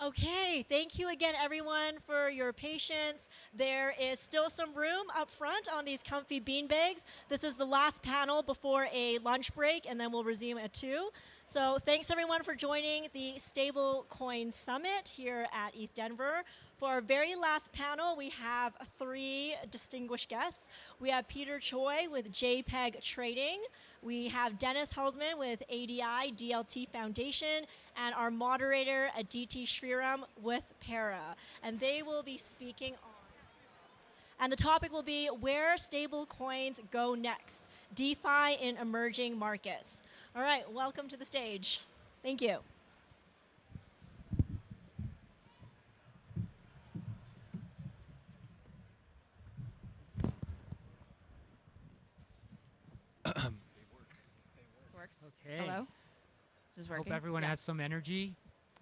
Okay, thank you again, everyone, for your patience. There is still some room up front on these comfy beanbags. This is the last panel before a lunch break, and then we'll resume at 2. So thanks, everyone, for joining the Stablecoin Summit here at ETHDenver. For our very last panel, we have 3 distinguished guests. We have Peter Choi with JPEG Trading. We have Dennis Huisman with ADI DLT Foundation, and our moderator, Aditi Sriram with Para. And they will be speaking on. And the topic will be where stablecoins go next, DeFi in emerging markets. All right, welcome to the stage. Thank you. Works. Okay. Hello? Is this working? Hope everyone Yeah. has some energy.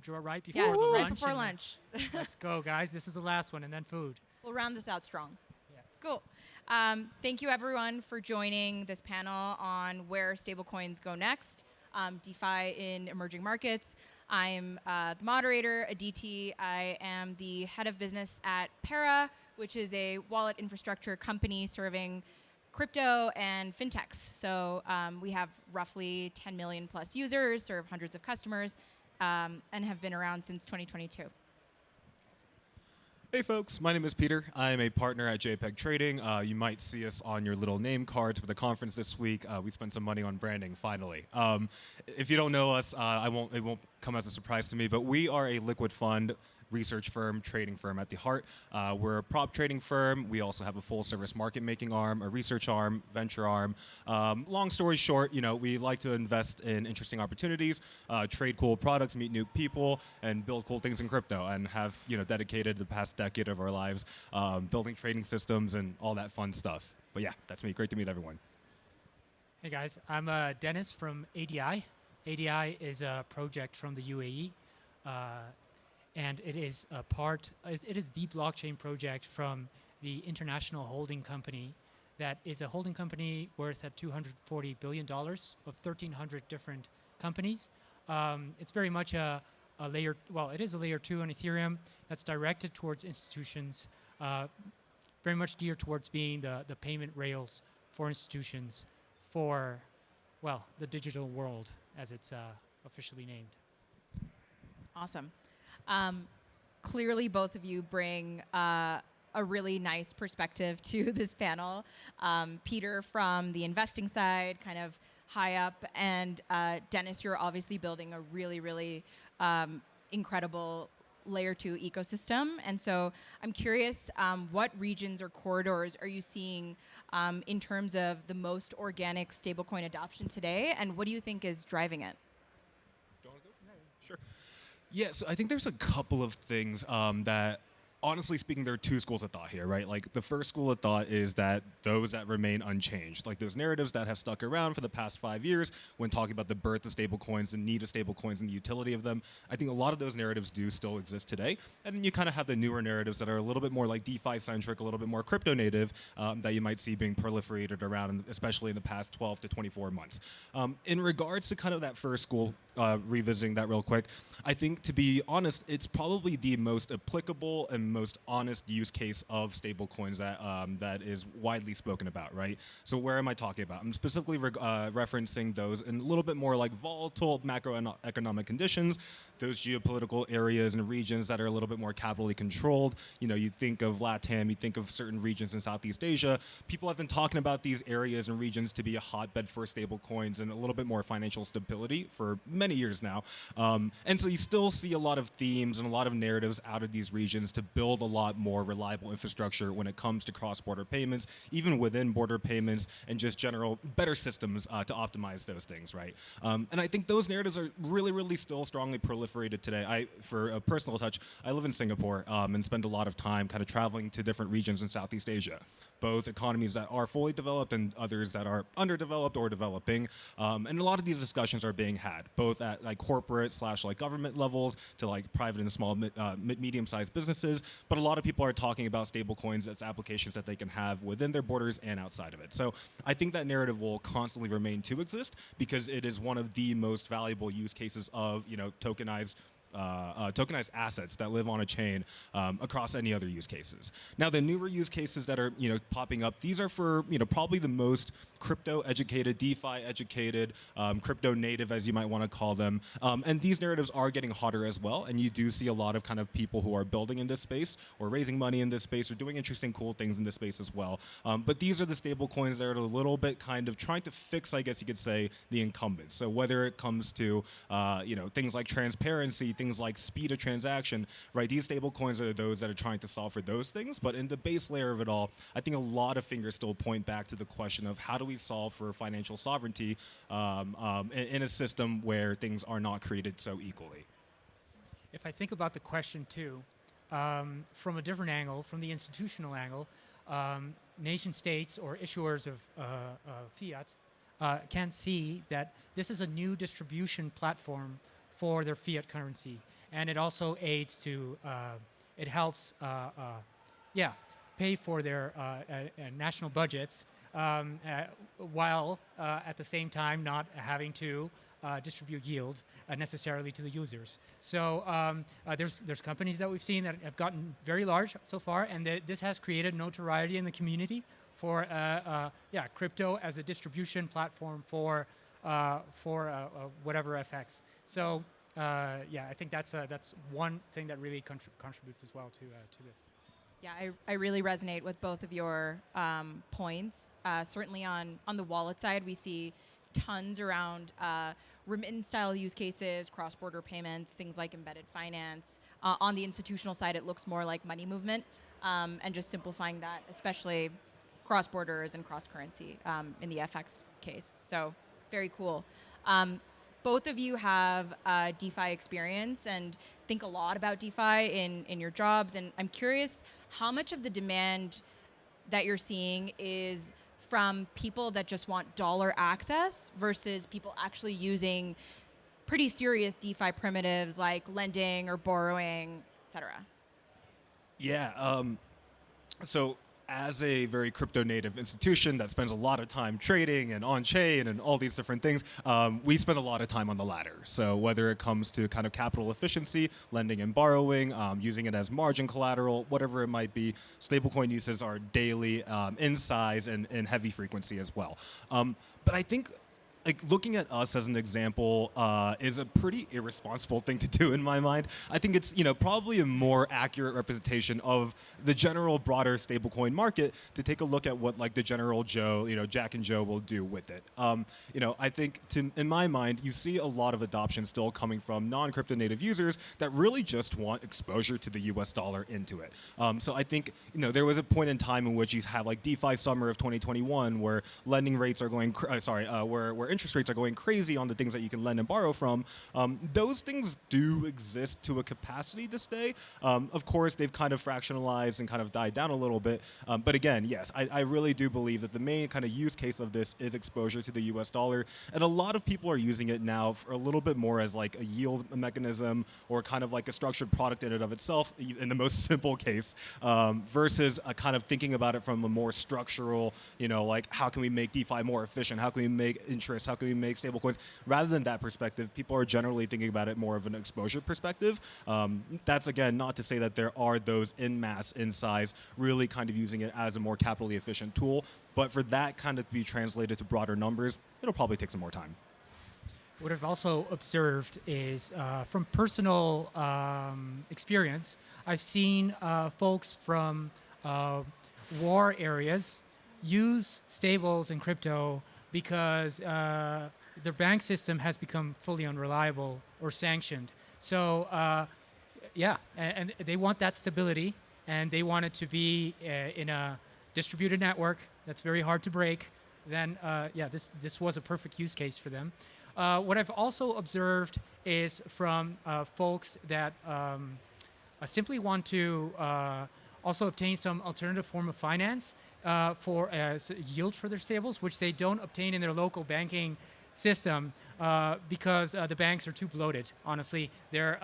Right before Yes, the right lunch. before and lunch. Let's go, guys. This is the last one, and then food. We'll round this out strong. Yes. Cool. Thank you, everyone, for joining this panel on where stablecoins go next, DeFi in emerging markets. I'm the moderator, Aditi. I am the head of business at Para, which is a wallet infrastructure company serving crypto and fintechs. So we have roughly 10 million plus users, serve hundreds of customers, and have been around since 2022. Hey folks, my name is Peter. I am a partner at JPEG Trading. You might see us on your little name cards for the conference this week. We spent some money on branding, finally. If you don't know us, it won't come as a surprise to me, but we are a liquid fund research firm, trading firm at the heart. We're a prop trading firm. We also have a full service market making arm, a research arm, venture arm. Long story short, we like to invest in interesting opportunities, trade cool products, meet new people, and build cool things in crypto, and have dedicated the past decade of our lives building trading systems and all that fun stuff. But yeah, that's me. Great to meet everyone. Hey, guys. I'm Dennis from ADI. ADI is a project from the UAE. And it is it is the blockchain project from the International Holding Company that is a holding company worth at $240 billion of 1,300 different companies. It's very much it is a layer 2 on Ethereum that's directed towards institutions, very much geared towards being the payment rails for institutions for, the digital world, as it's officially named. Awesome. Clearly, both of you bring a really nice perspective to this panel. Peter from the investing side, kind of high up, and Dennis, you're obviously building a really, really incredible layer 2 ecosystem. And so I'm curious, what regions or corridors are you seeing in terms of the most organic stablecoin adoption today, and what do you think is driving it? Sure. Yeah, so I think there's a couple of things that, honestly speaking, there are 2 schools of thought here, right? Like, the first school of thought is that those that remain unchanged, like those narratives that have stuck around for the past 5 years when talking about the birth of stablecoins, the need of stablecoins, and the utility of them. I think a lot of those narratives do still exist today. And then you kind of have the newer narratives that are a little bit more like DeFi-centric, a little bit more crypto-native, that you might see being proliferated around, especially in the past 12 to 24 months. In regards to kind of that first school, revisiting that real quick, I think, to be honest, it's probably the most applicable and most honest use case of stablecoins that is widely spoken about, right? So where am I talking about? I'm specifically referencing those in a little bit more like volatile macroeconomic conditions, those geopolitical areas and regions that are a little bit more capitally controlled. You think of LATAM, you think of certain regions in Southeast Asia. People have been talking about these areas and regions to be a hotbed for stablecoins and a little bit more financial stability for many years now. And so you still see a lot of themes and a lot of narratives out of these regions to build a lot more reliable infrastructure when it comes to cross-border payments, even within border payments, and just general better systems to optimize those things, right? And I think those narratives are really, really still strongly proliferated today. For a personal touch, I live in Singapore and spend a lot of time kind of traveling to different regions in Southeast Asia. both economies that are fully developed and others that are underdeveloped or developing. And a lot of these discussions are being had, both at like corporate / like government levels to like private and small, medium-sized businesses. But a lot of people are talking about stablecoins as applications that they can have within their borders and outside of it. So I think that narrative will constantly remain to exist because it is one of the most valuable use cases of tokenized assets that live on a chain across any other use cases. Now, the newer use cases that are popping up, these are for probably the most crypto-educated, DeFi-educated, crypto-native, as you might want to call them. And these narratives are getting hotter as well. And you do see a lot of kind of people who are building in this space or raising money in this space or doing interesting, cool things in this space as well. But these are the stable coins that are a little bit kind of trying to fix, I guess you could say, the incumbents. So whether it comes to things like transparency, things like speed of transaction, right? These stable coins are those that are trying to solve for those things. But in the base layer of it all, I think a lot of fingers still point back to the question of how do we solve for financial sovereignty in a system where things are not created so equally. If I think about the question too, from a different angle, from the institutional angle, nation states or issuers of fiat can see that this is a new distribution platform for their fiat currency, and it also aids to, it helps, pay for their national budgets while at the same time not having to distribute yield necessarily to the users. So there's companies that we've seen that have gotten very large so far, and this has created notoriety in the community for crypto as a distribution platform for whatever FX. So I think that's one thing that really contributes as well to this. Yeah, I really resonate with both of your points. Certainly on the wallet side, we see tons around remittance style use cases, cross-border payments, things like embedded finance. On the institutional side, it looks more like money movement and just simplifying that, especially cross-borders and cross-currency in the FX case. So very cool. Both of you have DeFi experience and think a lot about DeFi in your jobs. And I'm curious how much of the demand that you're seeing is from people that just want dollar access versus people actually using pretty serious DeFi primitives like lending or borrowing, et cetera. Yeah. So as a very crypto native institution that spends a lot of time trading and on chain and all these different things, we spend a lot of time on the latter. So whether it comes to kind of capital efficiency, lending and borrowing, using it as margin collateral, whatever it might be, stablecoin uses are daily in size and in heavy frequency as well. But I think like looking at us as an example is a pretty irresponsible thing to do in my mind. I think it's probably a more accurate representation of the general broader stablecoin market to take a look at what like the general Joe, Jack and Joe will do with it. I think in my mind, you see a lot of adoption still coming from non-crypto native users that really just want exposure to the US dollar into it. So I think there was a point in time in which you have like DeFi summer of 2021 where lending rates are going where interest rates are going crazy on the things that you can lend and borrow from. Those things do exist to a capacity this day. Of course, they've kind of fractionalized and kind of died down a little bit. But again, yes, I really do believe that the main kind of use case of this is exposure to the US dollar. And a lot of people are using it now for a little bit more as like a yield mechanism or kind of like a structured product in and of itself in the most simple case versus a kind of thinking about it from a more structural, like how can we make DeFi more efficient? How can we make interest? How can we make stablecoins? Rather than that perspective, people are generally thinking about it more of an exposure perspective. That's, again, not to say that there are those in mass, in size, really kind of using it as a more capitally efficient tool. But for that kind of to be translated to broader numbers, it'll probably take some more time. What I've also observed is from personal experience, I've seen folks from war areas use stables and crypto because their bank system has become fully unreliable or sanctioned. So and they want that stability, and they want it to be in a distributed network that's very hard to break. Then this was a perfect use case for them. What I've also observed is from folks that simply want to also obtain some alternative form of finance for yield for their stables, which they don't obtain in their local banking system because the banks are too bloated. Honestly, their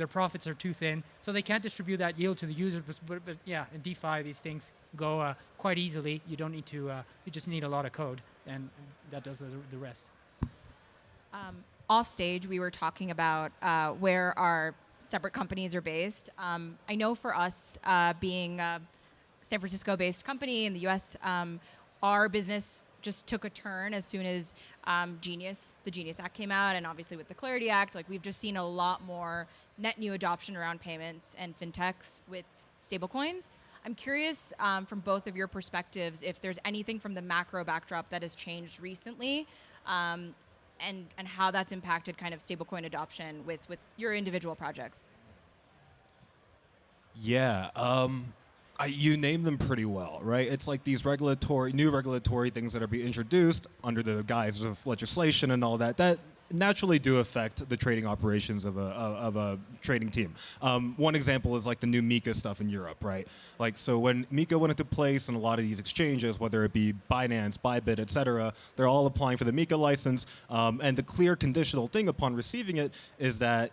profits are too thin, so they can't distribute that yield to the user. But yeah, in DeFi, these things go quite easily. You don't need to. You just need a lot of code, and that does the rest. Off stage, we were talking about where our separate companies are based. I know for us, being a San Francisco-based company in the U.S., our business just took a turn as soon as the Genius Act came out, and obviously with the Clarity Act, like we've just seen a lot more net new adoption around payments and fintechs with stablecoins. I'm curious from both of your perspectives if there's anything from the macro backdrop that has changed recently, and how that's impacted kind of stablecoin adoption with your individual projects. Yeah, you name them pretty well, right? It's like these new regulatory things that are being introduced under the guise of legislation and all that naturally do affect the trading operations of a trading team. One example is like the new Mika stuff in Europe, right? Like, so when Mika went into place and a lot of these exchanges, whether it be Binance, Bybit, et cetera, they're all applying for the Mika license. And the clear conditional thing upon receiving it is that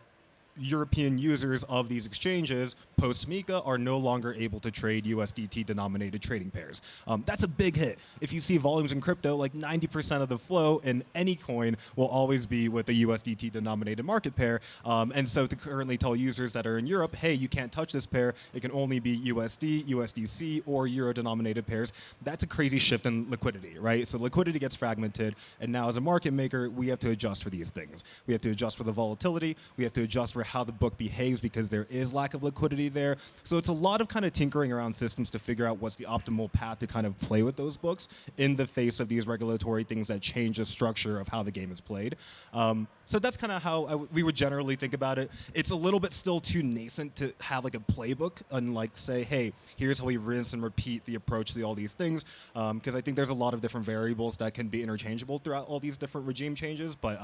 European users of these exchanges post-Mika are no longer able to trade USDT-denominated trading pairs. That's a big hit. If you see volumes in crypto, like 90% of the flow in any coin will always be with a USDT-denominated market pair. And so to currently tell users that are in Europe, hey, you can't touch this pair, it can only be USD, USDC, or Euro-denominated pairs, that's a crazy shift in liquidity, right? So liquidity gets fragmented, and now as a market maker, we have to adjust for these things. We have to adjust for the volatility, we have to adjust for how the book behaves because there is lack of liquidity there. So it's a lot of kind of tinkering around systems to figure out what's the optimal path to kind of play with those books in the face of these regulatory things that change the structure of how the game is played. So that's kind of how we would generally think about it. It's a little bit still too nascent to have like a playbook and like say, hey, here's how we rinse and repeat the approach to all these things. Because I think there's a lot of different variables that can be interchangeable throughout all these different regime changes. But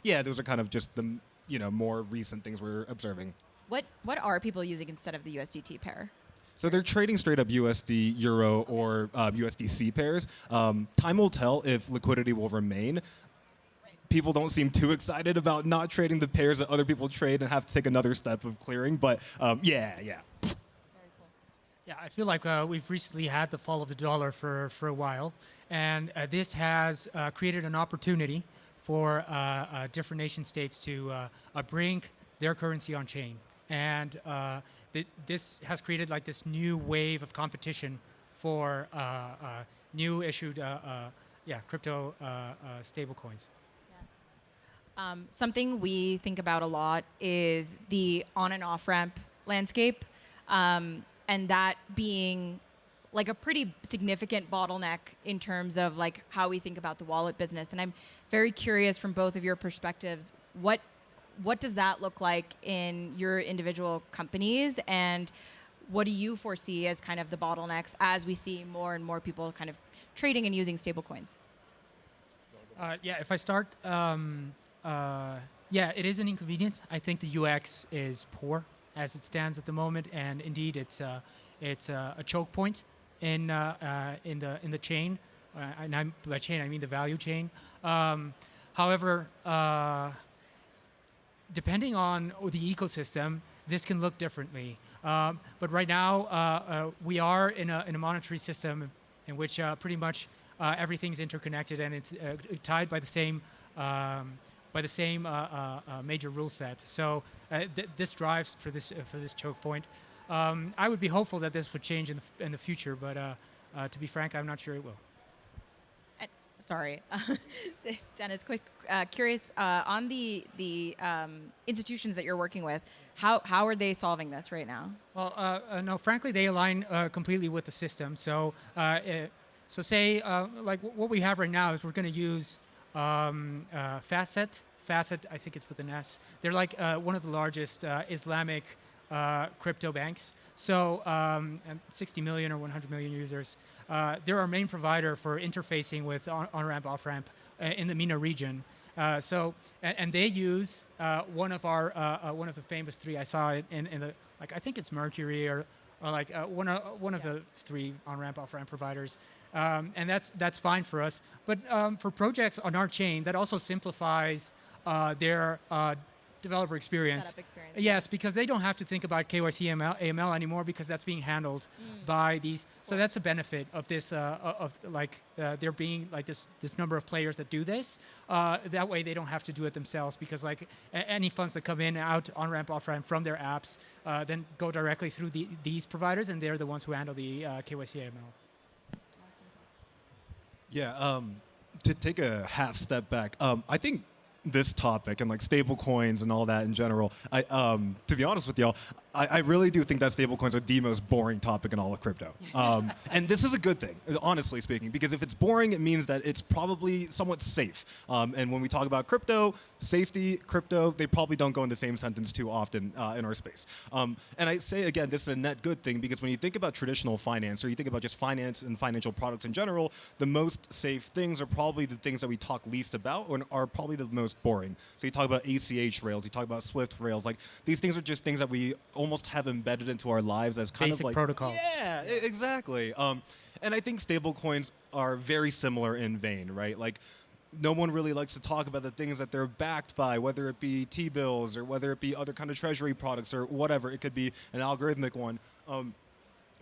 yeah, those are kind of just the more recent things we're observing. What are people using instead of the USDT pair? So they're trading straight up USD, Euro, or USDC pairs. Time will tell if liquidity will remain. People don't seem too excited about not trading the pairs that other people trade and have to take another step of clearing. But yeah. Very cool. Yeah, I feel like we've recently had the fall of the dollar for a while, and this has created an opportunity for different nation states to bring their currency on chain. And this has created like this new wave of competition for new issued crypto stablecoins. Something we think about a lot is the on and off ramp landscape, and that being like a pretty significant bottleneck in terms of like how we think about the wallet business. And I'm very curious from both of your perspectives, what does that look like in your individual companies, and what do you foresee as kind of the bottlenecks as we see more and more people kind of trading and using stablecoins? If I start, it is an inconvenience. I think the UX is poor as it stands at the moment, and indeed it's a choke point in the chain, and by chain I mean the value chain. However, depending on the ecosystem, this can look differently. But right now, we are in a monetary system in which pretty much everything's interconnected, and it's tied by the same major rule set. So this drives for this choke point. I would be hopeful that this would change in the future, but to be frank, I'm not sure it will. Sorry, Dennis. Quick, curious on the institutions that you're working with. How are they solving this right now? Well, no, frankly, they align completely with the system. So, say like what we have right now is we're going to use Facet. Facet, I think it's with an S. They're like one of the largest Islamic crypto banks. So, and 60 million or 100 million users. They're our main provider for interfacing with on-ramp, off-ramp in the MENA region. And they use one of the famous three. I saw it in the, like, I think it's Mercury or like one of the three on-ramp, off-ramp providers. And that's fine for us. But for projects on our chain, that also simplifies their developer experience. Setup experience. Yes, because they don't have to think about KYC AML anymore because that's being handled by these. So that's a benefit of this, there being like this number of players that do this. That way they don't have to do it themselves because like any funds that come in, out, on-ramp, off-ramp from their apps, then go directly through these providers, and they're the ones who handle the KYC AML. Yeah, to take a half step back, I think this topic and like stable coins and all that in general, to be honest with y'all, I really do think that stable coins are the most boring topic in all of crypto. And this is a good thing, honestly speaking, because if it's boring, it means that it's probably somewhat safe. And when we talk about crypto, safety, crypto, they probably don't go in the same sentence too often in our space. And I say, again, this is a net good thing because when you think about traditional finance or you think about just finance and financial products in general, the most safe things are probably the things that we talk least about or are probably the most boring. So you talk about ACH rails, you talk about Swift rails, like these things are just things that we almost have embedded into our lives as kind Basic of like protocols. Yeah, exactly. And I think stablecoins are very similar in vein, right? Like no one really likes to talk about the things that they're backed by, whether it be T-bills or whether it be other kind of treasury products or whatever. It could be an algorithmic one.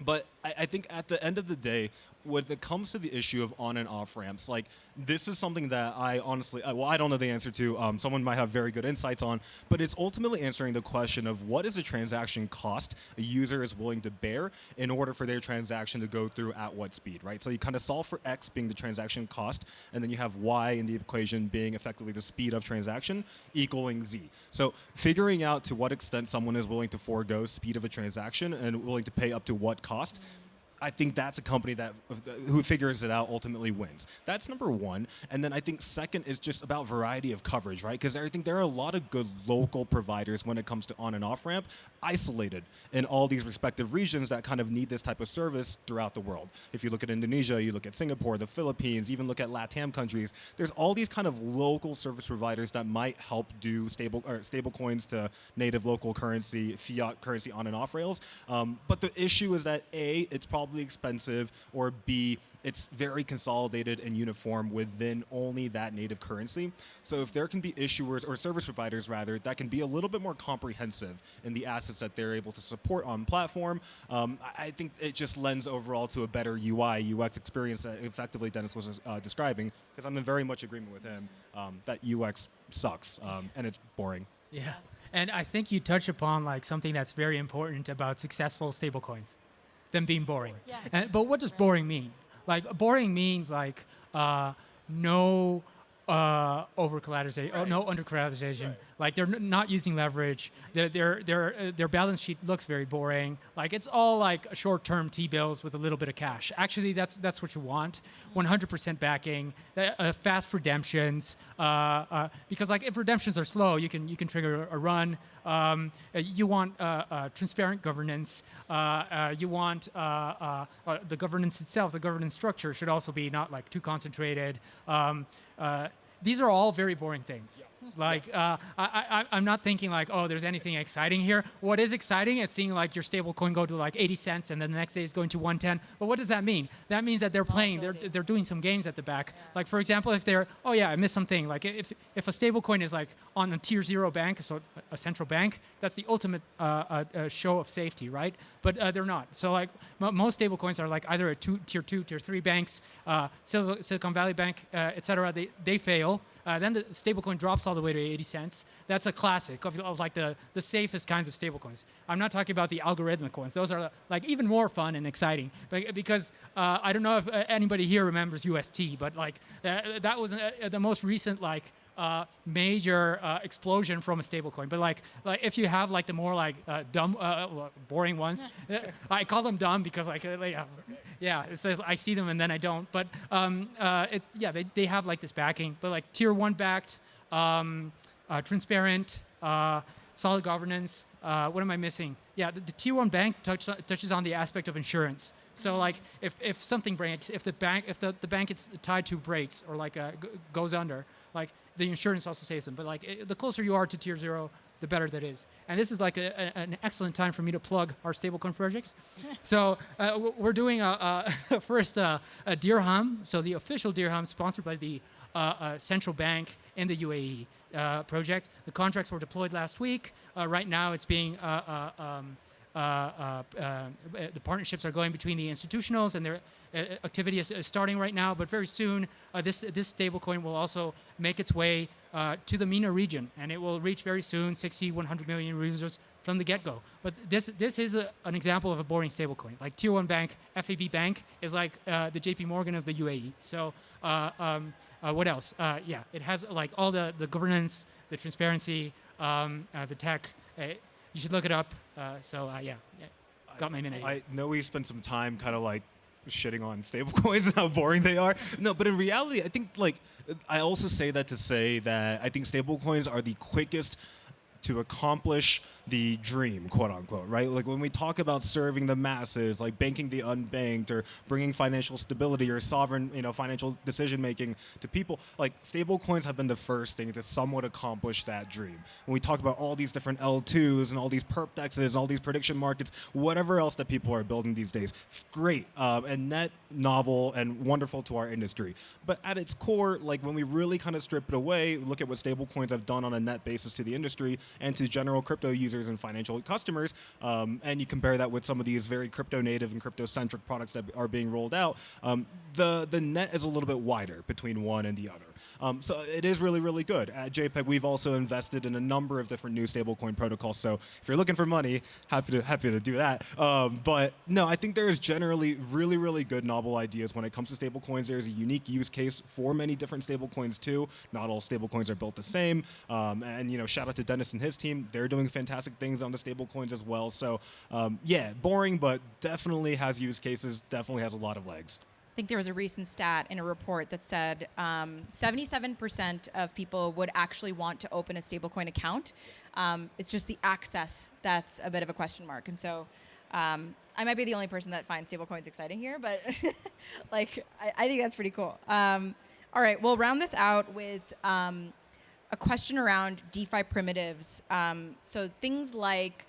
But I think at the end of the day, when it comes to the issue of on and off ramps, like this is something that I honestly, I don't know the answer to. Someone might have very good insights on, but it's ultimately answering the question of what is the transaction cost a user is willing to bear in order for their transaction to go through at what speed, right? So you kind of solve for X being the transaction cost, and then you have Y in the equation being effectively the speed of transaction equaling Z. So figuring out to what extent someone is willing to forego speed of a transaction and willing to pay up to what cost, I think that's a company that who figures it out ultimately wins. That's number one. And then I think second is just about variety of coverage, right? Because I think there are a lot of good local providers when it comes to on and off ramp, isolated in all these respective regions that kind of need this type of service throughout the world. If you look at Indonesia, you look at Singapore, the Philippines, even look at LATAM countries, there's all these kind of local service providers that might help do stable coins to native local currency, fiat currency on and off rails. But the issue is that A, it's probably expensive, or B, it's very consolidated and uniform within only that native currency. So if there can be issuers or service providers rather that can be a little bit more comprehensive in the assets that they're able to support on platform, I think it just lends overall to a better UI, UX experience that effectively Dennis was describing, because I'm in very much agreement with him that UX sucks and it's boring. Yeah. And I think you touch upon like something that's very important about successful stablecoins, them being boring. Yeah. But what does boring mean? Like boring means like no over collateralization, no under collateralization. Right. Like they're not using leverage. Their balance sheet looks very boring. Like it's all like short-term T-bills with a little bit of cash. Actually, that's what you want. 100% backing, fast redemptions. Because like if redemptions are slow, you can trigger a run. You want transparent governance. You want the governance itself. The governance structure should also be not like too concentrated. These are all very boring things. Yeah. Like, I'm not thinking like, oh, there's anything exciting here. What is exciting is seeing like your stable coin go to like 80 cents and then the next day it's going to 110. But what does that mean? That means that they're playing, they're doing some games at the back. Yeah. Like for example, if they're, oh yeah, I missed something. Like if a stable coin is like on a tier 0 bank, so a central bank, that's the ultimate show of safety, right? But they're not. So like most stable coins are like either a tier 2, tier 3 banks, Silicon Valley Bank, etc. They fail. Then the stablecoin drops all the way to 80 cents. That's a classic of like the safest kinds of stablecoins. I'm not talking about the algorithmic ones. Those are like even more fun and exciting. Because I don't know if anybody here remembers UST, but like that was the most recent like major explosion from a stablecoin. But like if you have like the more like dumb, boring ones, I call them dumb because like yeah, it's I see them and then I don't. But they have like this backing. But like tier 1 backed, transparent, solid governance. What am I missing? Yeah, the tier 1 bank touches on the aspect of insurance. So like if something breaks, if the bank it's tied to breaks or like goes under, like the insurance also saves them. But like the closer you are to tier 0, the better that is. And this is like an excellent time for me to plug our stablecoin project. So we're doing first a dirham, so the official dirham sponsored by the central bank in the UAE project. The contracts were deployed last week. Right now it's being the partnerships are going between the institutionals, and their activity is starting right now. But very soon, this stablecoin will also make its way to the MENA region, and it will reach very soon 60, 100 million users from the get-go. But this is an example of a boring stablecoin. Like Tier 1 bank, FAB Bank is like the JP Morgan of the UAE. So what else? Yeah, it has like all the governance, the transparency, the tech. You should look it up. Yeah, got my minute. I know we spent some time kind of like shitting on stablecoins and how boring they are. No, but in reality, I think like I also say that to say that I think stablecoins are the quickest to accomplish the dream, quote unquote, right? Like when we talk about serving the masses, like banking the unbanked or bringing financial stability or sovereign, financial decision making to people, like stable coins have been the first thing to somewhat accomplish that dream. When we talk about all these different L2s and all these perp dexes and all these prediction markets, whatever else that people are building these days, great and net, novel, and wonderful to our industry. But at its core, like when we really kind of strip it away, look at what stable coins have done on a net basis to the industry and to general crypto users and financial customers, and you compare that with some of these very crypto native and crypto centric products that are being rolled out, the net is a little bit wider between one and the other. So it is really, really good. At JPEG, we've also invested in a number of different new stablecoin protocols. So if you're looking for money, happy to do that. But no, I think there is generally really, really good novel ideas when it comes to stablecoins. There's a unique use case for many different stablecoins too. Not all stablecoins are built the same. And shout out to Dennis and his team. They're doing fantastic things on the stablecoins as well. So yeah, boring, but definitely has use cases. Definitely has a lot of legs. I think there was a recent stat in a report that said 77% of people would actually want to open a stablecoin account. It's just the access that's a bit of a question mark. And so I might be the only person that finds stablecoins exciting here, but like I think that's pretty cool. All right, we'll round this out with a question around DeFi primitives. So things like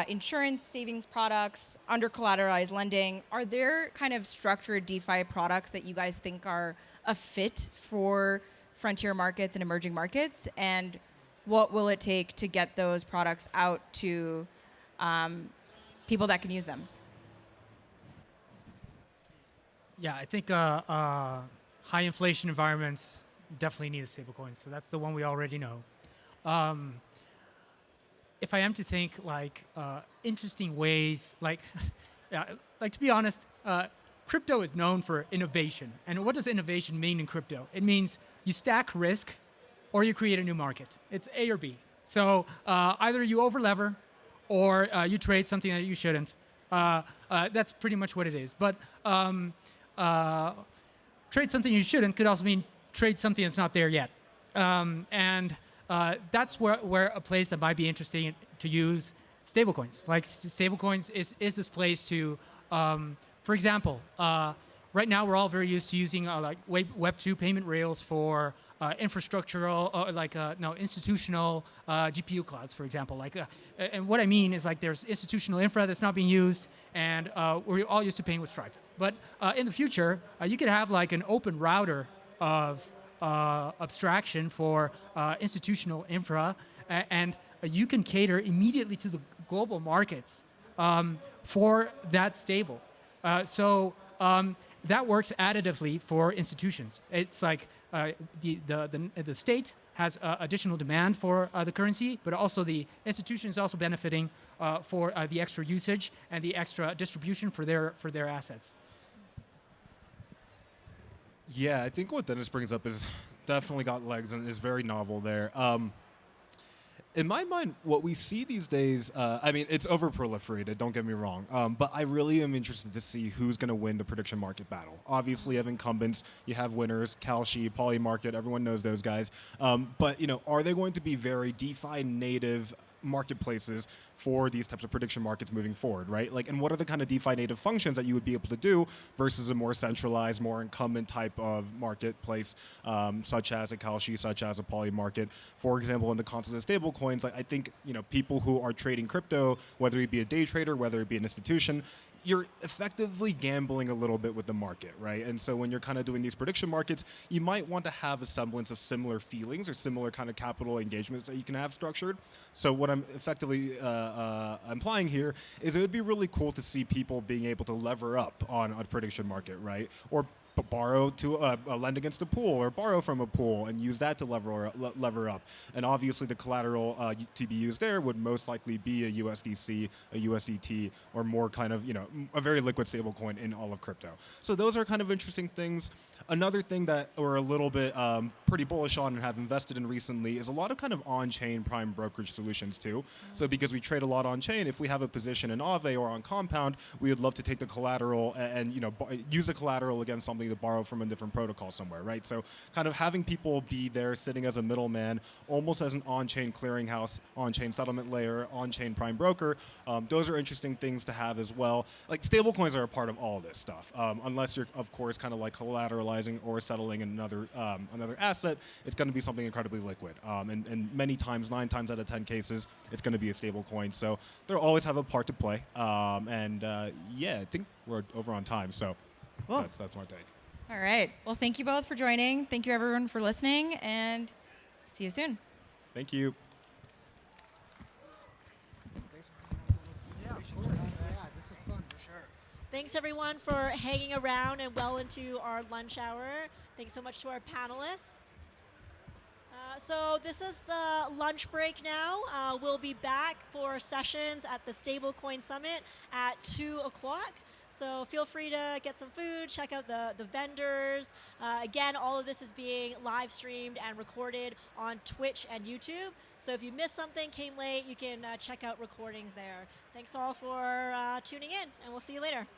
insurance, savings products, under collateralized lending. Are there kind of structured DeFi products that you guys think are a fit for frontier markets and emerging markets? And what will it take to get those products out to people that can use them? Yeah, I think high inflation environments definitely need a stablecoin. So that's the one we already know. If I am to think like interesting ways, like to be honest, crypto is known for innovation. And what does innovation mean in crypto? It means you stack risk or you create a new market. It's A or B. So either you overlever or you trade something that you shouldn't. That's pretty much what it is. But trade something you shouldn't could also mean trade something that's not there yet. That's where a place that might be interesting to use stablecoins. Like stablecoins is this place to, for example, right now we're all very used to using like Web 2 payment rails for infrastructural, institutional GPU clouds, for example. And what I mean is like there's institutional infra that's not being used, and we're all used to paying with Stripe. But in the future, you could have like an open router of abstraction for institutional infra, and you can cater immediately to the global markets for that stable. So that works additively for institutions. It's like the state has additional demand for the currency, but also the institution is also benefiting for the extra usage and the extra distribution for their assets. Yeah, I think what Dennis brings up is definitely got legs and is very novel there. In my mind, what we see these days, it's over-proliferated, don't get me wrong, but I really am interested to see who's going to win the prediction market battle. Obviously, you have incumbents, you have winners, Kalshi, Polymarket, everyone knows those guys. But, are they going to be very DeFi native marketplaces for these types of prediction markets moving forward, right? Like, and what are the kind of DeFi native functions that you would be able to do versus a more centralized, more incumbent type of marketplace, such as a Kalshi, such as a Poly market. For example, in the context of stablecoins, like I think people who are trading crypto, whether it be a day trader, whether it be an institution, you're effectively gambling a little bit with the market, right? And so when you're kind of doing these prediction markets, you might want to have a semblance of similar feelings or similar kind of capital engagements that you can have structured. So what I'm effectively implying here is it would be really cool to see people being able to lever up on a prediction market, right? Or borrow to lend against a pool or borrow from a pool and use that to lever up. And obviously the collateral to be used there would most likely be a USDC, a USDT, or more kind of, a very liquid stablecoin in all of crypto. So those are kind of interesting things. Another thing that we're a little bit pretty bullish on and have invested in recently is a lot of kind of on-chain prime brokerage solutions too. So because we trade a lot on-chain, if we have a position in Aave or on Compound, we would love to take the collateral and use the collateral against something to borrow from a different protocol somewhere, right? So kind of having people be there sitting as a middleman, almost as an on-chain clearinghouse, on-chain settlement layer, on-chain prime broker, those are interesting things to have as well. Like stablecoins are a part of all this stuff, unless you're, of course, kind of like collateralizing or settling in another asset, it's going to be something incredibly liquid. And many times, 9 times out of 10 cases, it's going to be a stable coin. So they'll always have a part to play. Yeah, I think we're over on time. So cool. That's my take. All right. Well, thank you both for joining. Thank you, everyone, for listening. And see you soon. Thank you. Thanks everyone for hanging around and well into our lunch hour. Thanks so much to our panelists. So this is the lunch break now. We'll be back for sessions at the Stablecoin Summit at 2 o'clock. So feel free to get some food, check out the vendors. Again, all of this is being live streamed and recorded on Twitch and YouTube. So if you missed something, came late, you can check out recordings there. Thanks all for tuning in, and we'll see you later.